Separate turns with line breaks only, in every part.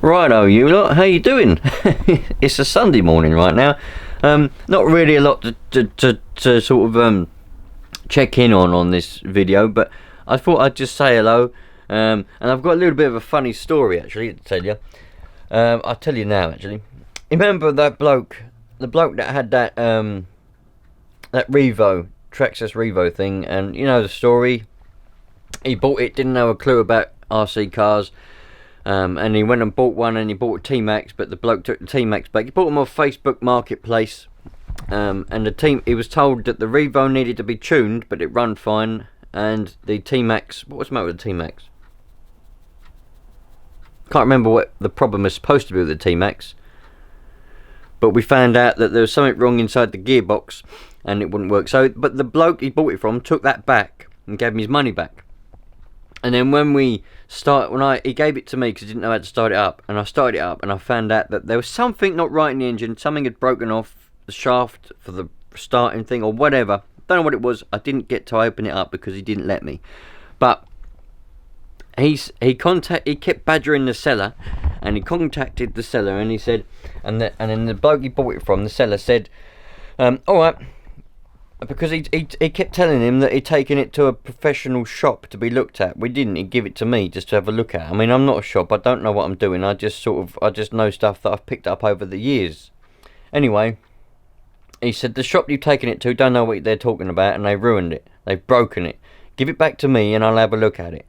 Righto, you lot, how you doing? It's a Sunday morning right now. Not really a lot to sort of check in on this video, but I thought I'd just say hello. And I've got a little bit of a funny story actually to tell you. I'll tell you now actually. Remember that bloke, the bloke that had that that Revo, Traxxas Revo thing, and you know the story. He bought it, didn't know a clue about RC cars. And he went and bought one, and he bought a T-Max, but the bloke took the T-Max back. He bought them off Facebook Marketplace, and he was told that the Revo needed to be tuned, but it run fine, and the T-Max, what was the matter with the T-Max? Can't remember what the problem was supposed to be with the T-Max, but we found out that there was something wrong inside the gearbox, and it wouldn't work. So, but the bloke he bought it from took that back, and gave him his money back. And then he gave it to me because he didn't know how to start it up, and I started it up, and I found out that there was something not right in the engine. Something had broken off the shaft for the starting thing or whatever. Don't know what it was. I didn't get to open it up because he didn't let me. But he kept badgering the seller, and he contacted the seller, and he said, and then the bloke he bought it from, the seller said, all right. Because he kept telling him that he'd taken it to a professional shop to be looked at. We didn't. He'd give it to me just to have a look at. I mean, I'm not a shop. I don't know what I'm doing. I just know stuff that I've picked up over the years. Anyway, he said, the shop you've taken it to don't know what they're talking about, and they've ruined it. They've broken it. Give it back to me, and I'll have a look at it.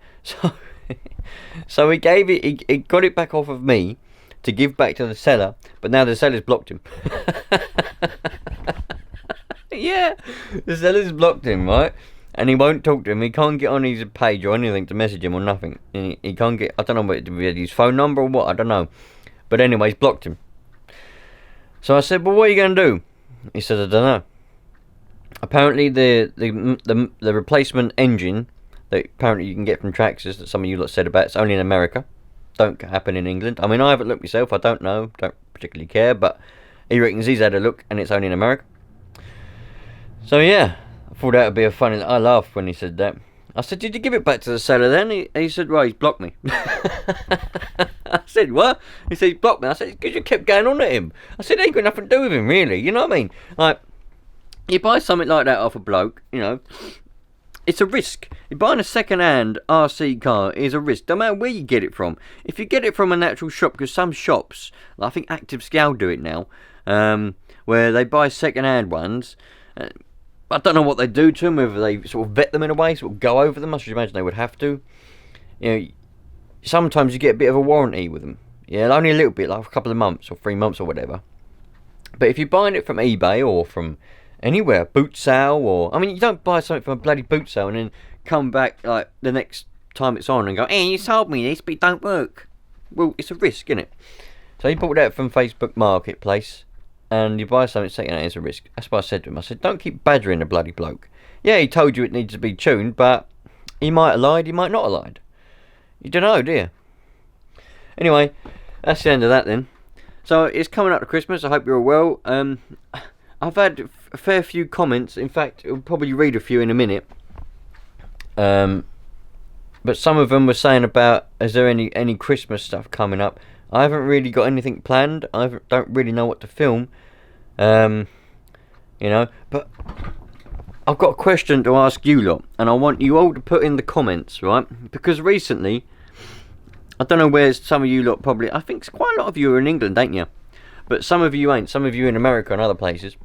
So he gave it. He got it back off of me to give back to the seller, but now the seller's blocked him. Yeah, the seller's blocked him, right? And he won't talk to him. He can't get on his page or anything to message him or nothing. He can't get, I don't know what his phone number or what, I don't know. But anyway, he's blocked him. So I said, well, what are you going to do? He said, I don't know. Apparently the replacement engine that apparently you can get from Traxxas that some of you lot said about, it's only in America. Don't happen in England. I mean, I haven't looked myself. I don't know. Don't particularly care. But he reckons he's had a look and it's only in America. So yeah, I thought that would be a funny. I laughed when he said that. I said, did you give it back to the seller then? He said, right, he's blocked me. I said, what? He said, he's blocked me. I said, because you kept going on at him. I said, ain't got nothing to do with him, really. You know what I mean? Like, you buy something like that off a bloke, you know, it's a risk. You're buying a second-hand RC car is a risk. No matter where you get it from. If you get it from an actual shop, because some shops, I think Active Scale do it now, where they buy second-hand ones. I don't know what they do to them, whether they sort of vet them in a way, sort of go over them. I should imagine they would have to. You know, sometimes you get a bit of a warranty with them. Yeah, only a little bit, like a couple of months or 3 months or whatever. But if you're buying it from eBay or from anywhere, boot sale, or I mean, you don't buy something from a bloody boot sale and then come back like the next time it's on and go, hey, you sold me this, but it don't work. Well, it's a risk, isn't it? So he bought that from Facebook Marketplace. And you buy something second hand, it's a risk. That's what I said to him. I said, don't keep badgering the bloody bloke. Yeah, he told you it needs to be tuned, but he might have lied, he might not have lied. You don't know, do you? Anyway, that's the end of that then. So it's coming up to Christmas. I hope you're all well. I've had a fair few comments. In fact, I'll probably read a few in a minute. But some of them were saying about, is there any Christmas stuff coming up? I haven't really got anything planned. I don't really know what to film. You know, but I've got a question to ask you lot, and I want you all to put in the comments, right? Because recently, I don't know where some of you lot probably, I think quite a lot of you are in England, ain't you? But some of you ain't. Some of you in America and other places.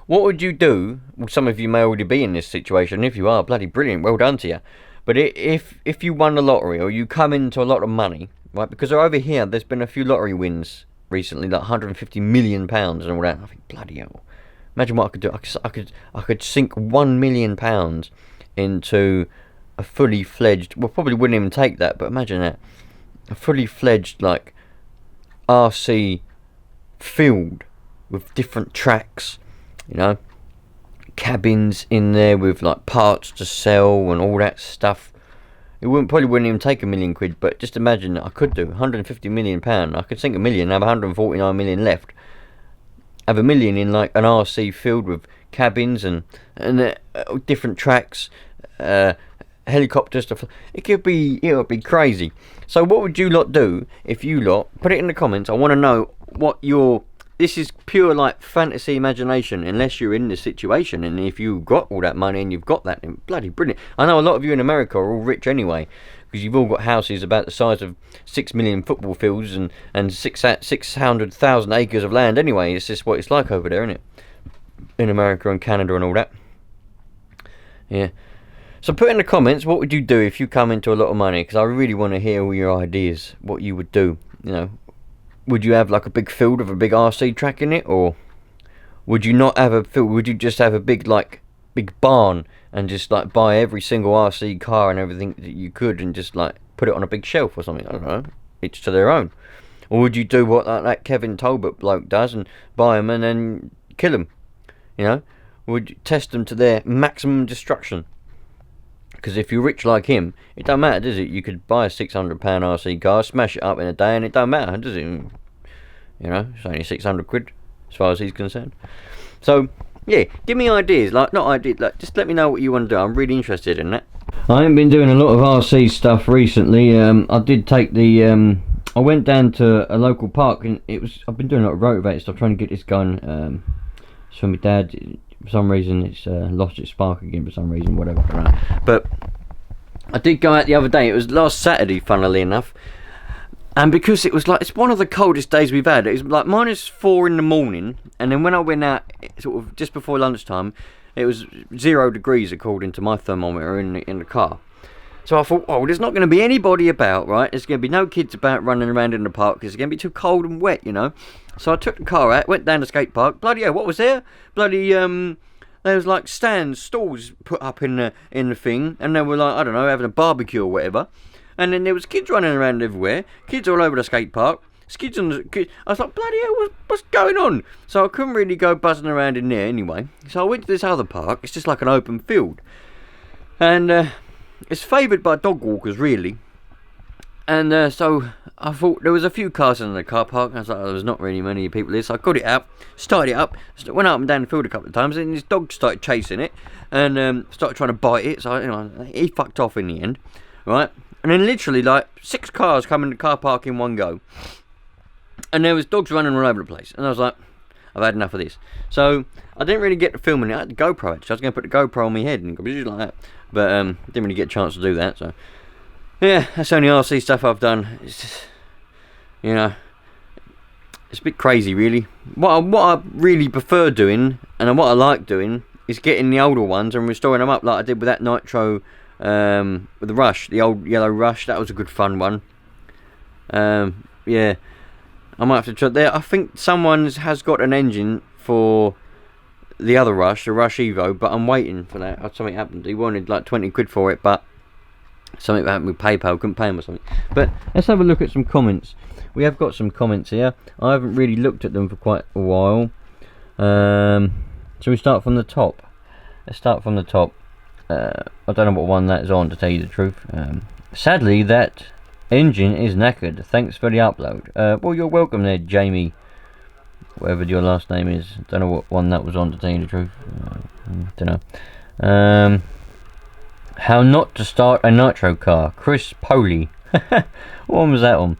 What would you do? Well, some of you may already be in this situation. If you are, bloody brilliant. Well done to you. But if you won the lottery or you come into a lot of money, right, because over here there's been a few lottery wins recently, like £150 million and all that. I think, bloody hell, imagine what I could do. I could sink £1 million into a fully fledged, well, probably wouldn't even take that, but imagine that, a fully fledged like RC field with different tracks, you know, cabins in there with like parts to sell and all that stuff. It probably wouldn't even take £1 million, but just imagine that I could do £150 million. I could sink £1 million, have 149 million left. Have £1 million in like an RC field with cabins and different tracks, helicopters to fly. It would be crazy. So what would you lot do if you lot, put it in the comments, I want to know what your, this is pure like fantasy imagination, unless you're in the situation, and if you've got all that money and you've got that, then bloody brilliant. I know a lot of you in America are all rich anyway, because you've all got houses about the size of 6 million football fields and 600,000 acres of land anyway. It's just what it's like over there, isn't it? In America and Canada and all that. Yeah. So put in the comments, what would you do if you come into a lot of money? Because I really want to hear all your ideas, what you would do. You know, would you have like a big field with a big RC track in it, or would you not have a field? Would you just have a big barn and just like buy every single RC car and everything that you could and just like put it on a big shelf or something? I don't know, each to their own. Or would you do what that Kevin Tolbert bloke does and buy them and then kill them? You know, would you test them to their maximum destruction? Because if you're rich like him, it don't matter, does it? You could buy a £600 RC car, smash it up in a day, and it don't matter, does it? You know, it's only 600 quid as far as he's concerned. So yeah, give me ideas, like not ideas, like just let me know what you want to do. I'm really interested in that. I haven't been doing a lot of RC stuff recently. I did take the I went down to a local park, and I've been doing a lot of rotivator stuff, trying to get this gun. So my dad, for some reason, it's lost its spark again. For some reason, whatever. I don't know. But I did go out the other day. It was last Saturday, funnily enough. And because it was like, it's one of the coldest days we've had. It was like -4 in the morning, and then when I went out, sort of just before lunchtime, it was 0 degrees according to my thermometer in the car. So I thought, oh, there's not going to be anybody about, right? There's going to be no kids about running around in the park because it's going to be too cold and wet, you know. So I took the car out, went down the skate park. Bloody hell, what was there? Bloody there was like stalls put up in the thing, and they were like, I don't know, having a barbecue or whatever. And then there was kids running around everywhere, kids all over the skate park. Kids on the. I was like, bloody hell, what's going on? So I couldn't really go buzzing around in there anyway. So I went to this other park. It's just like an open field, and it's favoured by dog walkers, really. And so I thought there was a few cars in the car park. I was like, oh, there's not really many people here. So I got it out, started it up, went up and down the field a couple of times, and this dog started chasing it and started trying to bite it. So he fucked off in the end, right? And then literally like 6 cars come in the car park in one go, and there was dogs running all over the place. And I was like, I've had enough of this. So I didn't really get to filming it. I had the GoPro actually. I was going to put the GoPro on my head and go like that, but didn't really get a chance to do that. So yeah, that's the only RC stuff I've done. It's just, you know, it's a bit crazy really. What I really prefer doing, and what I like doing, is getting the older ones and restoring them up, like I did with that Nitro, with the Rush, the old yellow Rush. That was a good fun one. Yeah, I might have to try there. I think someone has got an engine for the other Rush, the Rush Evo, but I'm waiting for that. Something happened. He wanted like 20 quid for it, but something happened with PayPal, couldn't pay him or something. But let's have a look at some comments. We have got some comments here. I haven't really looked at them for quite a while. Shall we start from the top? Let's start from the top. I don't know what one that is on, to tell you the truth. Sadly, that engine is knackered. Thanks for the upload. Well, you're welcome there, Jamie, whatever your last name is. Don't know what one that was on, to tell you the truth. Don't know. How not to start a nitro car. Chris Poley. What one was that on?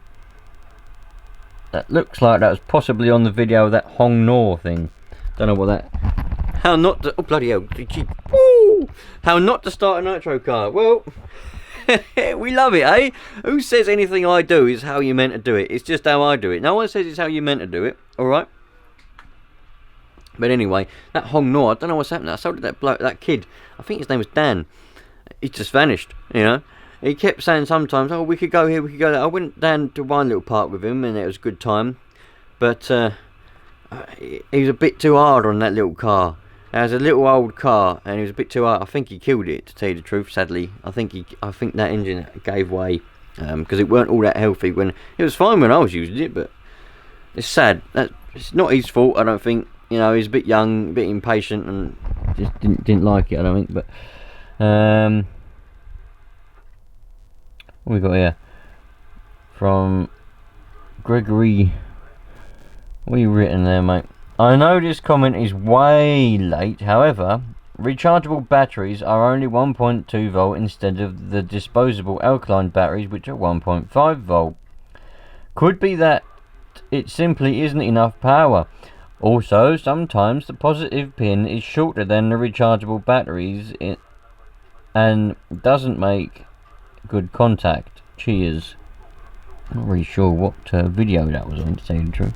That looks like that was possibly on the video of that Hong Nor thing. Don't know what that. How not to. Oh bloody hell! Woo! How not to start a nitro car. Well, we love it, eh? Who says anything I do is how you meant to do it? It's just how I do it. No one says it's how you meant to do it. All right. But anyway, that Hong Nor. I don't know what's happening. I sold that bloke, that kid. I think his name was Dan. He just vanished, you know. He kept saying sometimes, oh, we could go here, we could go there. I went down to one little park with him, and it was a good time. But he was a bit too hard on that little car. It was a little old car, and he was a bit too hard. I think he killed it, to tell you the truth, sadly. I think that engine gave way, because it weren't all that healthy. When it was fine when I was using it, but it's sad. It's not his fault, I don't think. You know, he's a bit young, a bit impatient, and just didn't like it, I don't think. But what we got here from Gregory? What are you written there, mate? I know this comment is way late, however, rechargeable batteries are only 1.2 volt instead of the disposable alkaline batteries, which are 1.5 volt. Could be that it simply isn't enough power. Also, sometimes the positive pin is shorter than the rechargeable batteries and doesn't make good contact. Cheers. Not really sure what video that was on, to tell you the truth.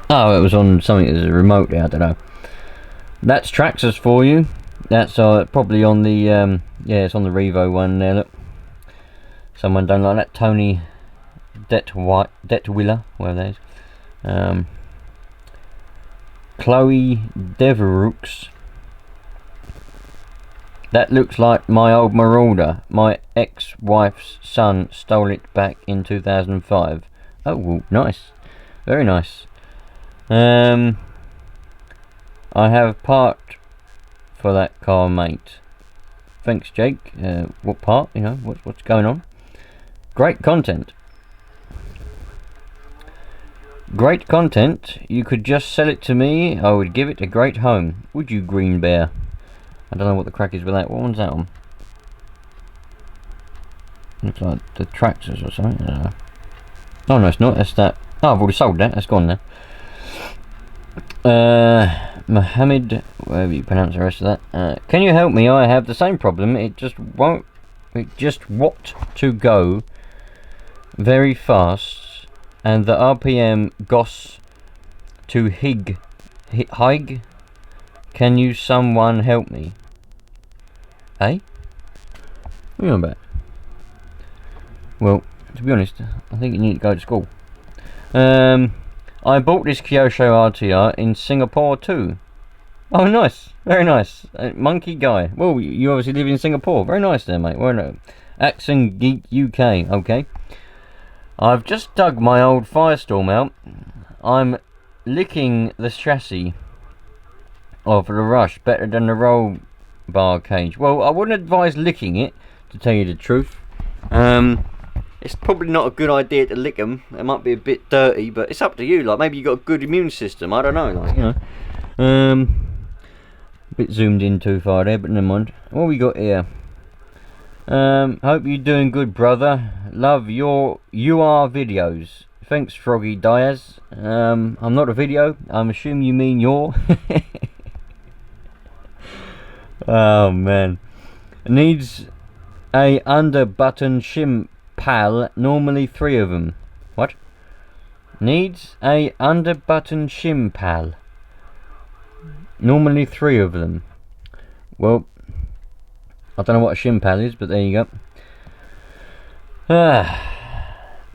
Oh, it was on something as a remote there, I don't know. That's Traxxas for you. That's probably on the yeah, it's on the Revo one there, look. Someone don't like that. Tony Detwiller, whatever that is. Chloe Devereux. That looks like my old Marauder. My ex-wife's son stole it back in 2005. Oh, well, nice. Very nice. I have part for that car, mate. Thanks, Jake. What part? You know, what's going on? Great content. Great content. You could just sell it to me. I would give it a great home. Would you, Green Bear? I don't know what the crack is with that. What one's that on? Looks like the Traxxas or something. I don't know. Oh no, it's not. That's that. Oh, I've already sold that. That's gone now. Mohammed, whatever you pronounce the rest of that. Can you help me? I have the same problem. It just won't. It just want to go very fast, and the RPM goes to hig. Can you someone help me? Eh? What are you on about? Well, to be honest, I think you need to go to school. I bought this Kyosho RTR in Singapore too. Oh, nice. Very nice. Monkey guy. Well, you obviously live in Singapore. Very nice there, mate. Well, no. Accent Geek UK. Okay. I've just dug my old Firestorm out. I'm licking the chassis of the Rush better than the roll bar cage. Well, I wouldn't advise licking it, to tell you the truth. It's probably not a good idea to lick them. It might be a bit dirty, but it's up to you. Like, maybe you got a good immune system. I don't know. Like, you know. A bit zoomed in too far there, but never mind. What we got here? Hope you're doing good, brother. Love your UR videos. Thanks, Froggy Diaz. I'm not a video. I'm assuming you mean your. Oh man. Needs a under button shim pal. Normally 3 of them. What? Needs a under button shim pal. Normally 3 of them. Well, I don't know what a shim pal is, but there you go.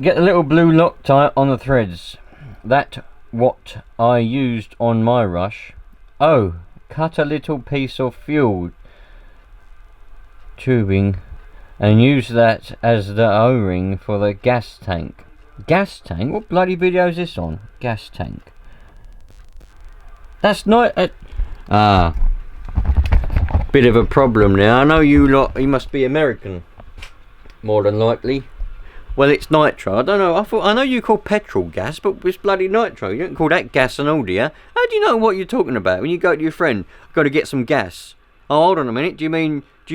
Get the little blue Loctite on the threads. That what I used on my Rush. Oh, cut a little piece of fuel tubing and use that as the O-ring for the gas tank. Gas tank? What bloody video is this on? Gas tank. That's not bit of a problem now. I know you lot, you must be American, more than likely. Well, it's nitro. I don't know. I know you call petrol gas, but it's bloody nitro. You don't call that gas and all, do you? How do you know what you're talking about when you go to your friend? I've got to get some gas. Oh, hold on a minute. Do you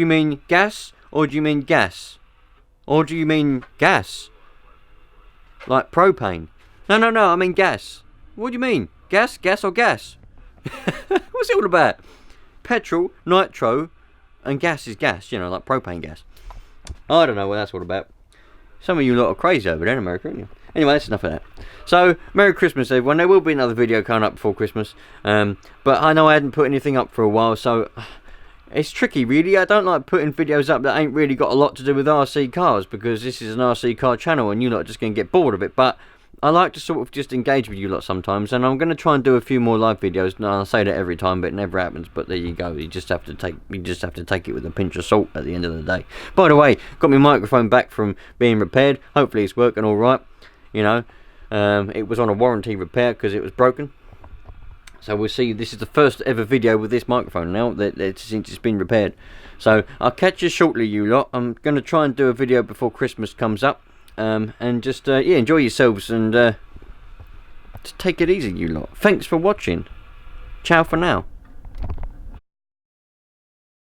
mean gas, or do you mean gas, or do you mean gas? Like propane? No. I mean gas. What do you mean? Gas or gas? What's it all about? Petrol, nitro, and gas is gas. You know, like propane gas. I don't know what that's all about. Some of you lot are crazy over there in America, aren't you? Anyway, that's enough of that. So, Merry Christmas, everyone. There will be another video coming up before Christmas. But I know I hadn't put anything up for a while, so it's tricky, really. I don't like putting videos up that ain't really got a lot to do with RC cars, because this is an RC car channel, and you lot are just going to get bored of it. But I like to sort of just engage with you lot sometimes, and I'm going to try and do a few more live videos. Now, I say that every time, but it never happens. But there you go. You just have to take it with a pinch of salt at the end of the day. By the way, got my microphone back from being repaired. Hopefully, it's working all right. You know, it was on a warranty repair because it was broken. So we'll see. This is the first ever video with this microphone now since it's been repaired. So I'll catch you shortly, you lot. I'm going to try and do a video before Christmas comes up. And just enjoy yourselves, and just take it easy, you lot. Thanks for watching. Ciao for now.